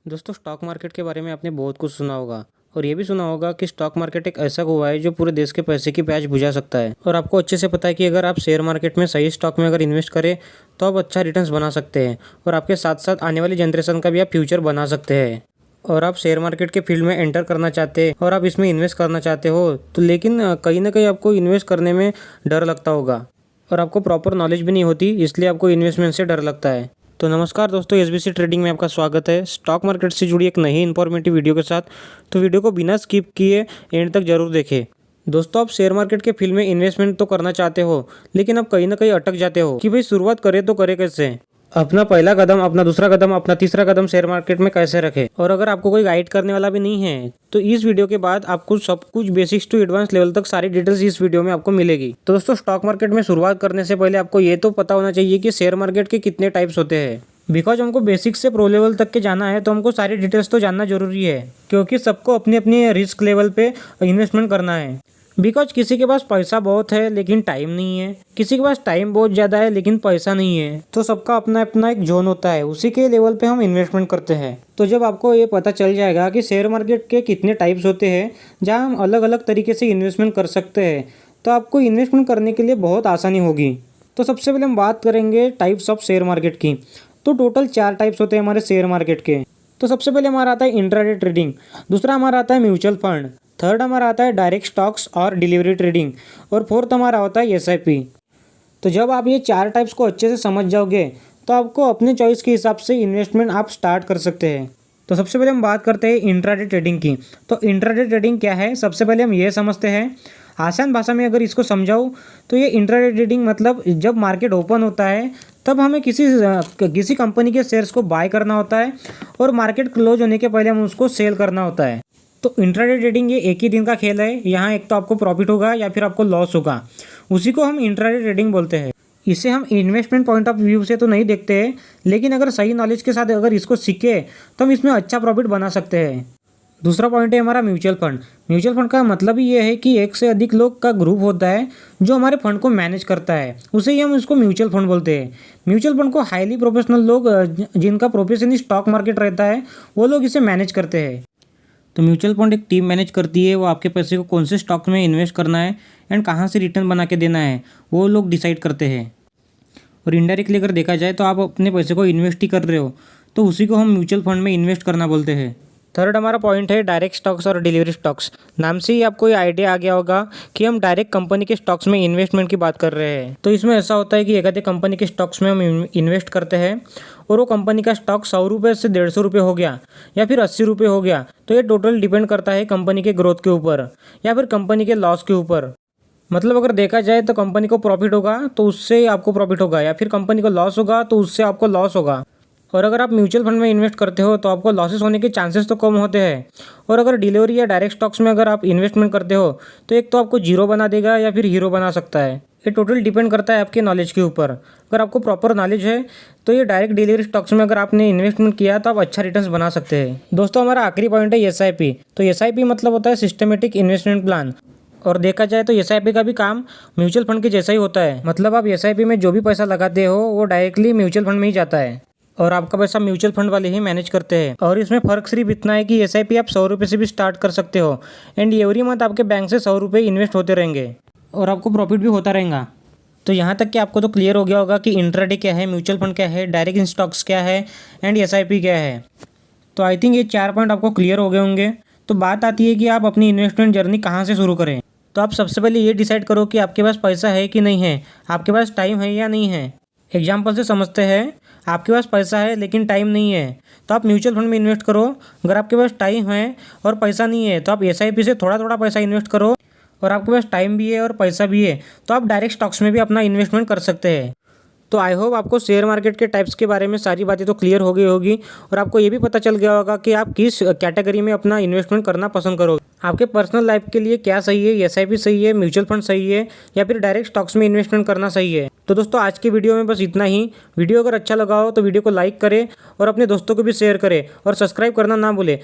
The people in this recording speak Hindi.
दोस्तों स्टॉक मार्केट के बारे में आपने बहुत कुछ सुना होगा और ये भी सुना होगा कि स्टॉक मार्केट एक ऐसा हुआ है जो पूरे देश के पैसे की प्यास बुझा सकता है। और आपको अच्छे से पता है कि अगर आप शेयर मार्केट में सही स्टॉक में अगर इन्वेस्ट करें तो आप अच्छा रिटर्न्स बना सकते हैं और आपके साथ साथ आने वाली जनरेशन का भी आप फ्यूचर बना सकते हैं। और आप शेयर मार्केट के फील्ड में एंटर करना चाहते हैं और आप इसमें इन्वेस्ट करना चाहते हो तो लेकिन कहीं ना कहीं आपको इन्वेस्ट करने में डर लगता होगा और आपको प्रॉपर नॉलेज भी नहीं होती, इसलिए आपको इन्वेस्टमेंट से डर लगता है। तो नमस्कार दोस्तों, एसबीसी ट्रेडिंग में आपका स्वागत है स्टॉक मार्केट से जुड़ी एक नई इन्फॉर्मेटिव वीडियो के साथ। तो वीडियो को बिना स्किप किए एंड तक जरूर देखें। दोस्तों, आप शेयर मार्केट के फील्ड में इन्वेस्टमेंट तो करना चाहते हो लेकिन आप कहीं ना कहीं अटक जाते हो कि भाई शुरुआत करें तो करें कैसे, अपना पहला कदम, अपना दूसरा कदम, अपना तीसरा कदम शेयर मार्केट में कैसे रखें। और अगर आपको कोई गाइड करने वाला भी नहीं है तो इस वीडियो के बाद आपको सब कुछ बेसिक्स टू एडवांस लेवल तक सारी डिटेल्स इस वीडियो में आपको मिलेगी। तो दोस्तों, स्टॉक मार्केट में शुरुआत करने से पहले आपको ये तो पता होना चाहिए कि शेयर मार्केट के कितने टाइप्स होते हैं। बिकॉज हमको बेसिक से प्रो लेवल तक के जाना है तो हमको सारी डिटेल्स तो जानना जरूरी है, क्योंकि सबको अपनी अपनी रिस्क लेवल पे इन्वेस्टमेंट करना है। बिकॉज किसी के पास पैसा बहुत है लेकिन टाइम नहीं है, किसी के पास टाइम बहुत ज़्यादा है लेकिन पैसा नहीं है। तो सबका अपना अपना एक जोन होता है, उसी के लेवल पे हम इन्वेस्टमेंट करते हैं। तो जब आपको ये पता चल जाएगा कि शेयर मार्केट के कितने टाइप्स होते हैं जहाँ हम अलग अलग तरीके से इन्वेस्टमेंट कर सकते हैं, तो आपको इन्वेस्टमेंट करने के लिए बहुत आसानी होगी। तो सबसे पहले हम बात करेंगे टाइप्स ऑफ शेयर मार्केट की। तो टोटल 4 टाइप्स होते हैं हमारे शेयर मार्केट के। तो सबसे पहले हमारा आता है इंट्राडे ट्रेडिंग, दूसरा हमारा आता है म्यूचुअल फंड, थर्ड हमारा आता है डायरेक्ट स्टॉक्स और डिलीवरी ट्रेडिंग, और फोर्थ हमारा होता है एसआईपी। तो जब आप ये 4 टाइप्स को अच्छे से समझ जाओगे तो आपको अपने चॉइस के हिसाब से इन्वेस्टमेंट आप स्टार्ट कर सकते हैं। तो सबसे पहले हम बात करते हैं इंट्राडे ट्रेडिंग की। तो इंट्राडे ट्रेडिंग क्या है, सबसे पहले हम ये समझते हैं। आसान भाषा में अगर इसको समझाऊँ तो ये इंट्राडे ट्रेडिंग मतलब जब मार्केट ओपन होता है तब हमें किसी कंपनी के शेयर्स को बाय करना होता है और मार्केट क्लोज होने के पहले हम उसको सेल करना होता है। तो इंट्राडे ट्रेडिंग ये एक ही दिन का खेल है। यहाँ एक तो आपको प्रॉफिट होगा या फिर आपको लॉस होगा, उसी को हम इंट्राडे ट्रेडिंग बोलते हैं। इसे हम इन्वेस्टमेंट पॉइंट ऑफ व्यू से तो नहीं देखते हैं, लेकिन अगर सही नॉलेज के साथ अगर इसको सीखे तो हम इसमें अच्छा प्रॉफिट बना सकते हैं। दूसरा पॉइंट है हमारा म्यूचुअल फंड। म्यूचुअल फंड का मतलब ही ये है कि एक से अधिक लोग का ग्रुप होता है जो हमारे फंड को मैनेज करता है, उसे ही हम उसको म्यूचुअल फंड बोलते हैं। म्यूचुअल फंड को हाईली प्रोफेशनल लोग जिनका प्रोफेशन ही स्टॉक मार्केट रहता है वो लोग इसे मैनेज करते हैं। तो म्यूचुअल फंड एक टीम मैनेज करती है, वो आपके पैसे को कौन से स्टॉक में इन्वेस्ट करना है एंड कहाँ से रिटर्न बना के देना है वो लोग डिसाइड करते हैं। और इनडायरेक्टली अगर देखा जाए तो आप अपने पैसे को इन्वेस्ट ही कर रहे हो, तो उसी को हम म्यूचुअल फंड में इन्वेस्ट करना बोलते हैं। थर्ड हमारा पॉइंट है डायरेक्ट स्टॉक्स और डिलीवरी स्टॉक्स। नाम से ही आपको ये आइडिया आ गया होगा कि हम डायरेक्ट कंपनी के स्टॉक्स में इन्वेस्टमेंट की बात कर रहे हैं। तो इसमें ऐसा होता है कि एक आधे कंपनी के स्टॉक्स में हम इन्वेस्ट करते हैं और वो कंपनी का स्टॉक 100 रुपये से 150 रुपये हो गया या फिर 80 रुपये हो गया, तो ये टोटल डिपेंड करता है कंपनी के ग्रोथ के ऊपर या फिर कंपनी के लॉस के ऊपर। मतलब अगर देखा जाए तो कंपनी को प्रॉफिट होगा तो उससे आपको प्रॉफिट होगा, या फिर कंपनी को लॉस होगा तो उससे आपको लॉस होगा। और अगर आप म्यूचुअल फंड में इन्वेस्ट करते हो तो आपको लॉसेस होने के चांसेस तो कम होते हैं। और अगर डिलीवरी या डायरेक्ट स्टॉक्स में अगर आप इन्वेस्टमेंट करते हो तो एक तो आपको जीरो बना देगा या फिर हीरो बना सकता है। ये टोटल डिपेंड करता है आपके नॉलेज के ऊपर। अगर आपको प्रॉपर नॉलेज है तो ये डायरेक्ट डिलीवरी स्टॉक्स में अगर आपने इन्वेस्टमेंट किया तो आप अच्छा रिटर्न्स बना सकते हैं। दोस्तों, हमारा आखिरी पॉइंट है एसआईपी। तो एसआईपी मतलब होता है सिस्टमेटिक इन्वेस्टमेंट प्लान। और देखा जाए तो एसआईपी का भी काम म्यूचुअल फंड के जैसा ही होता है। मतलब आप एसआईपी में जो भी पैसा लगाते हो वो डायरेक्टली म्यूचुअल फंड में ही जाता है और आपका पैसा म्यूचुअल फंड वाले ही मैनेज करते हैं। और इसमें फ़र्क सिर्फ इतना है कि एसआईपी आप 100 रुपये से भी स्टार्ट कर सकते हो एंड एवरी मंथ आपके बैंक से 100 रुपये इन्वेस्ट होते रहेंगे और आपको प्रॉफिट भी होता रहेगा। तो यहाँ तक कि आपको तो क्लियर हो गया होगा कि इंट्राडे क्या है, म्यूचुअल फंड क्या है, डायरेक्ट स्टॉक्स क्या है एंड एसआईपी क्या है। तो आई थिंक ये 4 पॉइंट आपको क्लियर हो गए होंगे। तो बात आती है कि आप अपनी इन्वेस्टमेंट जर्नी कहाँ से शुरू करें। तो आप सबसे पहले ये डिसाइड करो कि आपके पास पैसा है कि नहीं है, आपके पास टाइम है या नहीं है। एग्जाम्पल से समझते हैं, आपके पास पैसा है लेकिन टाइम नहीं है तो आप म्यूचुअल फंड में इन्वेस्ट करो। अगर आपके पास टाइम है और पैसा नहीं है तो आप एसआईपी से थोड़ा थोड़ा पैसा इन्वेस्ट करो। और आपके पास टाइम भी है और पैसा भी है तो आप डायरेक्ट स्टॉक्स में भी अपना इन्वेस्टमेंट कर सकते हैं। तो आई होप आपको शेयर मार्केट के टाइप्स के बारे में सारी बातें तो क्लियर हो गई होगी और आपको ये भी पता चल गया होगा कि आप किस कैटेगरी में अपना इन्वेस्टमेंट करना पसंद करोगे। आपके पर्सनल लाइफ के लिए क्या सही है, एसआईपी सही है, म्यूचुअल फंड सही है या फिर डायरेक्ट स्टॉक्स में इन्वेस्टमेंट करना सही है। तो दोस्तों, आज की वीडियो में बस इतना ही। वीडियो अगर अच्छा लगा हो तो वीडियो को लाइक करें और अपने दोस्तों को भी शेयर करें और सब्सक्राइब करना ना भूलें।